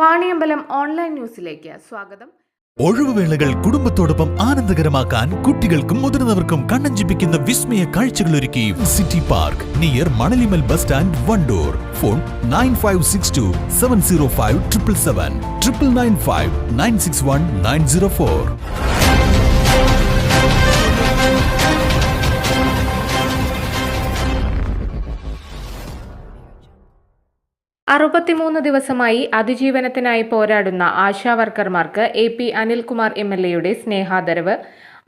Vaniyambalam online ന്യൂസിലേക്ക് സ്വാഗതം. ഒഴിവുവേളകൾ കുടുംബത്തോടൊപ്പം ആനന്ദകരമാക്കാൻ കുട്ടികൾക്കും മുതിർന്നവർക്കും കണ്ണഞ്ചിപ്പിക്കുന്ന വിസ്മയ കാഴ്ചകളൊരുക്കി city park near Manalimal bus stand, Wandoor. Phone 9562 705 777 995 961 904. 63 ദിവസമായി അതിജീവനത്തിനായി പോരാടുന്ന ആശാവർക്കർമാർക്ക് AP അനിൽകുമാർ MLAയുടെ സ്നേഹാദരവ്.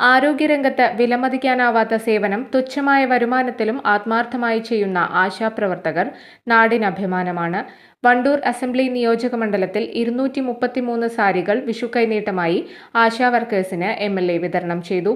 ആരോഗ്യരംഗത്ത് വിലമതിക്കാനാവാത്ത സേവനം തുച്ഛമായ വരുമാനത്തിലും ആത്മാർത്ഥമായി ചെയ്യുന്ന ആശാപ്രവർത്തകർ നാടിനഭിമാനമാണ്. വണ്ടൂർ അസംബ്ലി നിയോജകമണ്ഡലത്തിൽ 233 സാരികൾ വിഷുക്കൈനീട്ടമായി ആശാവർക്കേഴ്സിന് MLA വിതരണം ചെയ്തു.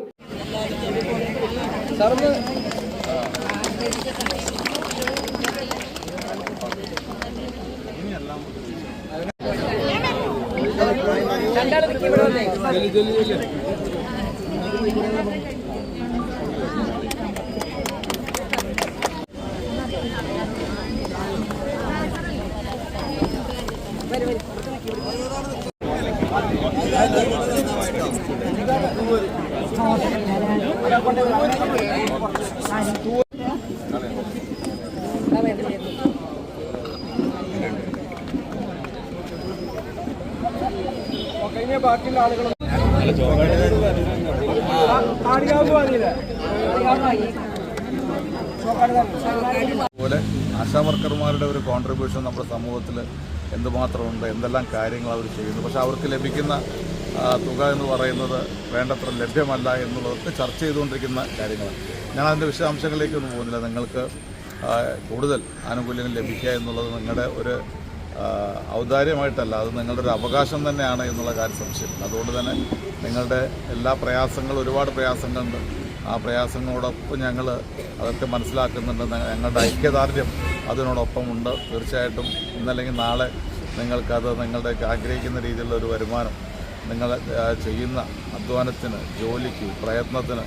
ബാക്കിയുള്ള ആളുകളും പോലെ ആശാവർക്കർമാരുടെ ഒരു കോൺട്രിബ്യൂഷൻ നമ്മുടെ സമൂഹത്തിൽ എന്തുമാത്രമുണ്ട്, എന്തെല്ലാം കാര്യങ്ങൾ അവർ ചെയ്യുന്നു. പക്ഷെ അവർക്ക് ലഭിക്കുന്ന തുക എന്ന് പറയുന്നത് വേണ്ടത്ര ലഭ്യമല്ല എന്നുള്ളതൊക്കെ ചർച്ച ചെയ്തുകൊണ്ടിരിക്കുന്ന കാര്യങ്ങളാണ്. ഞാൻ അതിൻ്റെ വിശദാംശങ്ങളിലേക്കൊന്നും പോകുന്നില്ല. നിങ്ങൾക്ക് കൂടുതൽ ആനുകൂല്യങ്ങൾ ലഭിക്കുക എന്നുള്ളത് നിങ്ങളുടെ ഒരു ഔദാര്യമായിട്ടല്ല, അത് നിങ്ങളുടെ ഒരു അവകാശം തന്നെയാണ് എന്നുള്ള കാര്യം സംശയമില്ല. അതുകൊണ്ട് തന്നെ നിങ്ങളുടെ എല്ലാ പ്രയാസങ്ങളും, ഒരുപാട് പ്രയാസങ്ങളുണ്ട്. ആ പ്രയാസങ്ങളോടൊപ്പം ഞങ്ങൾ അതൊക്കെ മനസ്സിലാക്കുന്നുണ്ട്. ഞങ്ങളുടെ ഐക്യദാർഢ്യം അതിനോടൊപ്പമുണ്ട്. തീർച്ചയായിട്ടും ഇന്നല്ലെങ്കിൽ നാളെ നിങ്ങൾക്കത് നിങ്ങളുടെ ആഗ്രഹിക്കുന്ന രീതിയിലുള്ള ഒരു വരുമാനം നിങ്ങൾ ചെയ്യുന്ന അധ്വാനത്തിന്, ജോലിക്ക്, പ്രയത്നത്തിന്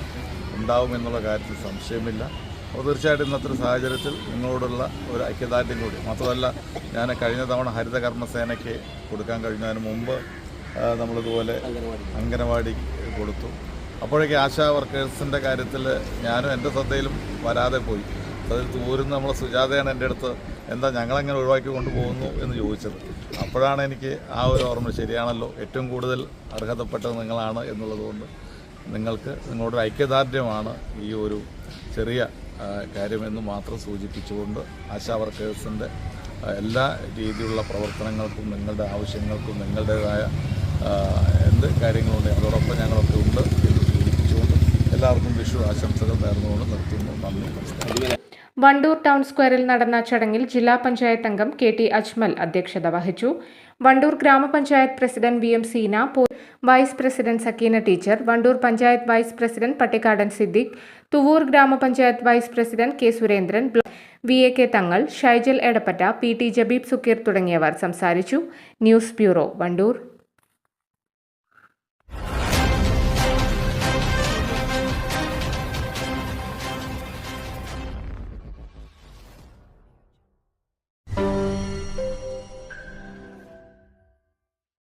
ഉണ്ടാവുമെന്നുള്ള കാര്യത്തിൽ സംശയമില്ല. അപ്പോൾ തീർച്ചയായിട്ടും ഇന്നത്തെ ഒരു സാഹചര്യത്തിൽ നിങ്ങളോടുള്ള ഒരു ഐക്യദാർഢ്യം കൂടി. മാത്രമല്ല, ഞാൻ കഴിഞ്ഞ തവണ ഹരിത കർമ്മസേനയ്ക്ക് കൊടുക്കാൻ കഴിഞ്ഞതിന് മുമ്പ് നമ്മളിതുപോലെ അംഗനവാടി കൊടുത്തു. അപ്പോഴേക്ക് ആശാ വർക്കേഴ്സിൻ്റെ കാര്യത്തിൽ ഞാനും എൻ്റെ ശ്രദ്ധയിലും വരാതെ പോയി. അതിൽ തൂരുന്ന നമ്മളെ സുജാതയാണ് എൻ്റെ അടുത്ത് എന്താ ഞങ്ങളെങ്ങനെ ഒഴിവാക്കി കൊണ്ടുപോകുന്നു എന്ന് ചോദിച്ചത്. അപ്പോഴാണ് എനിക്ക് ആ ഒരു ഓർമ്മ, ശരിയാണല്ലോ, ഏറ്റവും കൂടുതൽ അർഹതപ്പെട്ടത് നിങ്ങളാണ് എന്നുള്ളതുകൊണ്ട് നിങ്ങളുടെ ഐക്യദാർഢ്യമാണ് ഈ ഒരു ചെറിയ കാര്യമെന്ന് മാത്രം സൂചിപ്പിച്ചുകൊണ്ട് ആശാ വർക്കേഴ്സിൻ്റെ എല്ലാ രീതിയിലുള്ള പ്രവർത്തനങ്ങൾക്കും നിങ്ങളുടെ ആവശ്യങ്ങൾക്കും നിങ്ങളുടേതായ എന്ത് കാര്യങ്ങളുണ്ട് അതോടൊപ്പം ഞങ്ങളൊക്കെ ഉണ്ട് എന്ന് സൂചിപ്പിച്ചുകൊണ്ട് എല്ലാവർക്കും വിഷു ആശംസകൾ നേർന്നുകൊണ്ട് നിർത്തുന്നു. നന്ദി, നമസ്കാരം. വണ്ടൂർ ടൗൺ സ്ക്വയറിൽ നടന്ന ചടങ്ങിൽ ജില്ലാ പഞ്ചായത്ത് അംഗം KT അജ്മൽ അധ്യക്ഷത വഹിച്ചു. Wandoor gram panchayat president VM Seena, vice president Sakeena teacher, Wandoor panchayat vice president Pattikkadan Siddique, Thuvvur gram panchayat vice president K Surendran, VAK Thangal, Shaijal Edappatta, PT Jabeeb Sukkeer തുടങ്ങിയവർ സംസാരിച്ചു. News bureau, Wandoor.